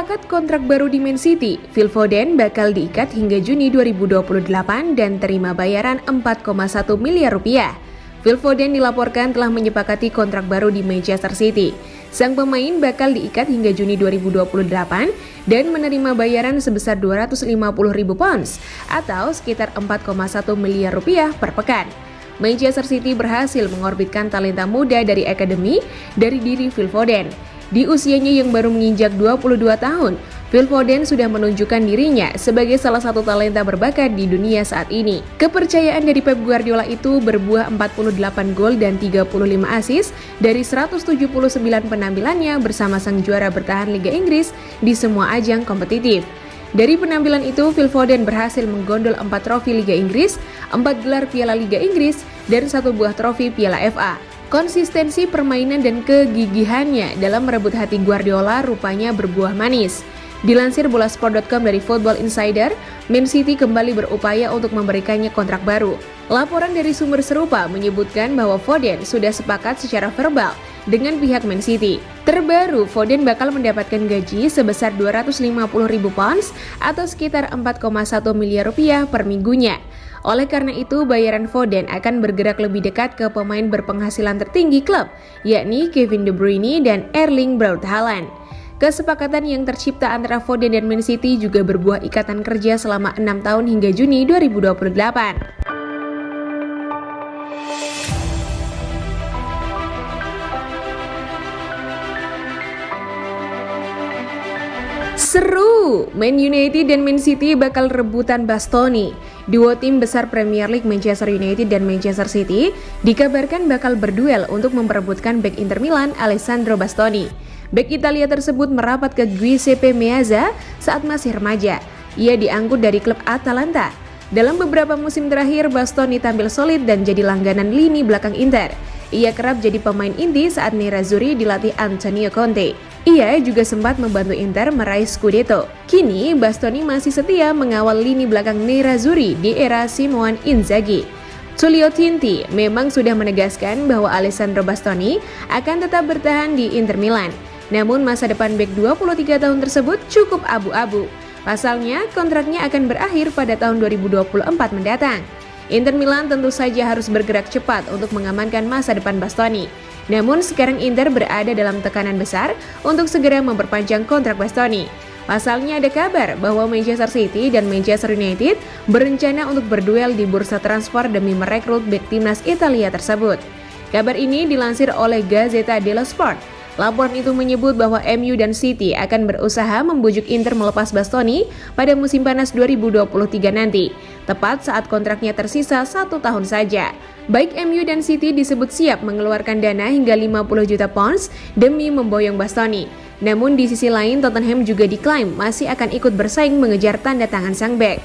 Sepakat kontrak baru di Man City, Phil Foden bakal diikat hingga Juni 2028 dan terima bayaran 4,1 miliar rupiah. Phil Foden dilaporkan telah menyepakati kontrak baru di Manchester City. Sang pemain bakal diikat hingga Juni 2028 dan menerima bayaran sebesar 250.000 pounds atau sekitar 4,1 miliar rupiah per pekan. Manchester City berhasil mengorbitkan talenta muda dari akademi dari diri Phil Foden. Di usianya yang baru menginjak 22 tahun, Phil Foden sudah menunjukkan dirinya sebagai salah satu talenta berbakat di dunia saat ini. Kepercayaan dari Pep Guardiola itu berbuah 48 gol dan 35 assist dari 179 penampilannya bersama sang juara bertahan Liga Inggris di semua ajang kompetitif. Dari penampilan itu, Phil Foden berhasil menggondol 4 trofi Liga Inggris, 4 gelar Piala Liga Inggris, dan 1 buah trofi Piala FA. Konsistensi permainan dan kegigihannya dalam merebut hati Guardiola rupanya berbuah manis. Dilansir Bolasport.com dari Football Insider, Man City kembali berupaya untuk memberikannya kontrak baru. Laporan dari sumber serupa menyebutkan bahwa Foden sudah sepakat secara verbal dengan pihak Man City. Terbaru, Foden bakal mendapatkan gaji sebesar 250.000 pounds atau sekitar 4,1 miliar rupiah per minggunya. Oleh karena itu, bayaran Foden akan bergerak lebih dekat ke pemain berpenghasilan tertinggi klub, yakni Kevin De Bruyne dan Erling Braut Haaland. Kesepakatan yang tercipta antara Foden dan Man City juga berbuah ikatan kerja selama 6 tahun hingga Juni 2028. Seru! Man United dan Man City bakal rebutan Bastoni. Duo tim besar Premier League Manchester United dan Manchester City dikabarkan bakal berduel untuk memperebutkan bek Inter Milan Alessandro Bastoni. Bek Italia tersebut merapat ke Giuseppe Meazza saat masih remaja. Ia diangkut dari klub Atalanta. Dalam beberapa musim terakhir, Bastoni tampil solid dan jadi langganan lini belakang Inter. Ia kerap jadi pemain inti saat Nerazzurri dilatih Antonio Conte. Ia juga sempat membantu Inter meraih Scudetto. Kini, Bastoni masih setia mengawal lini belakang Nerazzurri di era Simone Inzaghi. Tullio Tinti memang sudah menegaskan bahwa Alessandro Bastoni akan tetap bertahan di Inter Milan. Namun masa depan bek 23 tahun tersebut cukup abu-abu. Pasalnya, kontraknya akan berakhir pada tahun 2024 mendatang. Inter Milan tentu saja harus bergerak cepat untuk mengamankan masa depan Bastoni. Namun sekarang Inter berada dalam tekanan besar untuk segera memperpanjang kontrak Bastoni. Pasalnya ada kabar bahwa Manchester City dan Manchester United berencana untuk berduel di bursa transfer demi merekrut bek timnas Italia tersebut. Kabar ini dilansir oleh Gazzetta dello Sport. Laporan itu menyebut bahwa MU dan City akan berusaha membujuk Inter melepas Bastoni pada musim panas 2023 nanti, tepat saat kontraknya tersisa 1 tahun saja. Baik MU dan City disebut siap mengeluarkan dana hingga 50 juta pounds demi memboyong Bastoni. Namun di sisi lain, Tottenham juga diklaim masih akan ikut bersaing mengejar tanda tangan sang bek.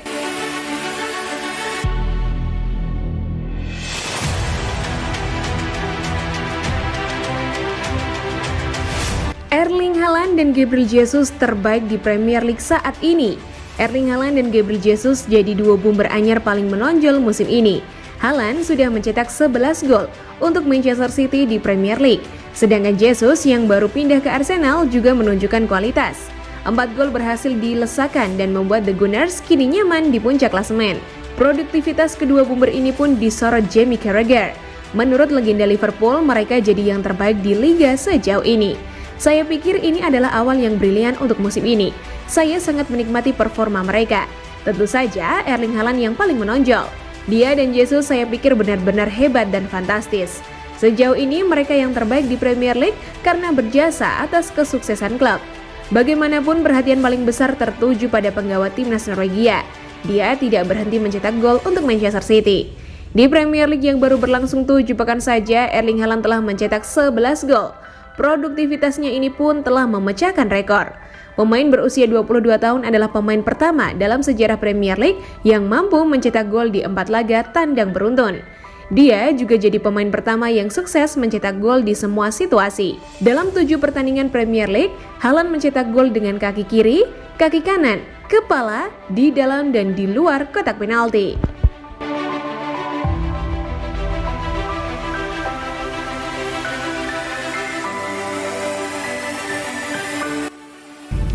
Erling Haaland dan Gabriel Jesus terbaik di Premier League saat ini. Erling Haaland dan Gabriel Jesus jadi duo boomer anyar paling menonjol musim ini. Haaland sudah mencetak 11 gol untuk Manchester City di Premier League. Sedangkan Jesus yang baru pindah ke Arsenal juga menunjukkan kualitas. 4 gol berhasil dilesakan dan membuat The Gunners kini nyaman di puncak klasemen. Produktivitas kedua boomer ini pun disorot Jamie Carragher. Menurut legenda Liverpool, mereka jadi yang terbaik di liga sejauh ini. Saya pikir ini adalah awal yang brilian untuk musim ini. Saya sangat menikmati performa mereka. Tentu saja Erling Haaland yang paling menonjol. Dia dan Jesus saya pikir benar-benar hebat dan fantastis. Sejauh ini mereka yang terbaik di Premier League karena berjasa atas kesuksesan klub. Bagaimanapun perhatian paling besar tertuju pada penggawa timnas Norwegia. Dia tidak berhenti mencetak gol untuk Manchester City. Di Premier League yang baru berlangsung 7 pekan saja, Erling Haaland telah mencetak 11 gol. Produktivitasnya ini pun telah memecahkan rekor. Pemain berusia 22 tahun adalah pemain pertama dalam sejarah Premier League yang mampu mencetak gol di 4 laga tandang beruntun. Dia juga jadi pemain pertama yang sukses mencetak gol di semua situasi. Dalam 7 pertandingan Premier League, Haaland mencetak gol dengan kaki kiri, kaki kanan, kepala, di dalam dan di luar kotak penalti.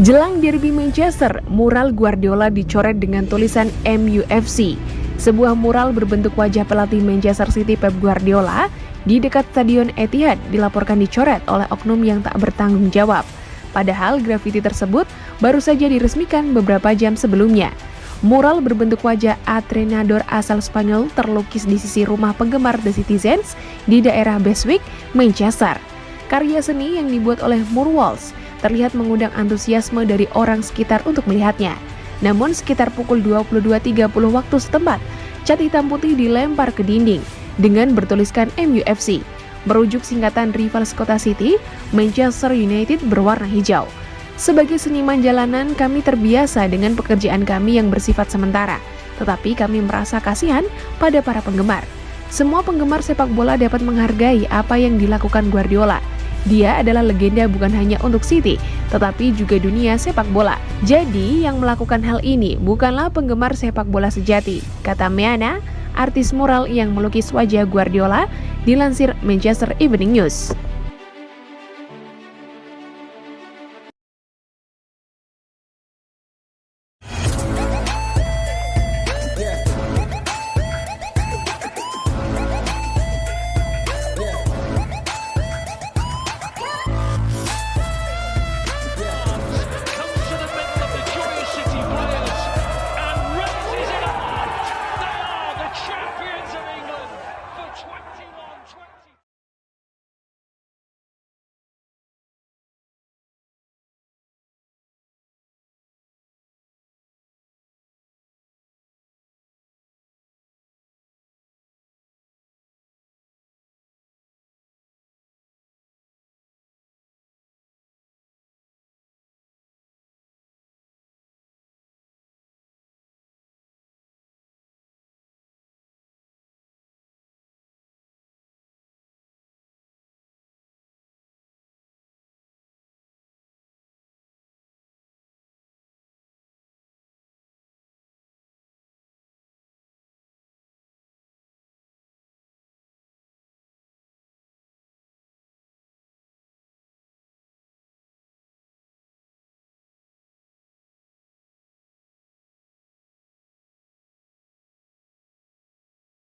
Jelang derby Manchester, mural Guardiola dicoret dengan tulisan MUFC. Sebuah mural berbentuk wajah pelatih Manchester City Pep Guardiola di dekat Stadion Etihad dilaporkan dicoret oleh oknum yang tak bertanggung jawab. Padahal grafiti tersebut baru saja diresmikan beberapa jam sebelumnya. Mural berbentuk wajah entrenador asal Spanyol terlukis di sisi rumah penggemar The Citizens di daerah Beswick, Manchester. Karya seni yang dibuat oleh Murwalls terlihat mengundang antusiasme dari orang sekitar untuk melihatnya. Namun sekitar pukul 22.30 waktu setempat, cat hitam putih dilempar ke dinding dengan bertuliskan MUFC. Merujuk singkatan rival Kota City, Manchester United berwarna hijau. Sebagai seniman jalanan, kami terbiasa dengan pekerjaan kami yang bersifat sementara, tetapi kami merasa kasihan pada para penggemar. Semua penggemar sepak bola dapat menghargai apa yang dilakukan Guardiola. Dia adalah legenda bukan hanya untuk City, tetapi juga dunia sepak bola. Jadi, yang melakukan hal ini bukanlah penggemar sepak bola sejati, kata Meana, artis mural yang melukis wajah Guardiola, dilansir Manchester Evening News.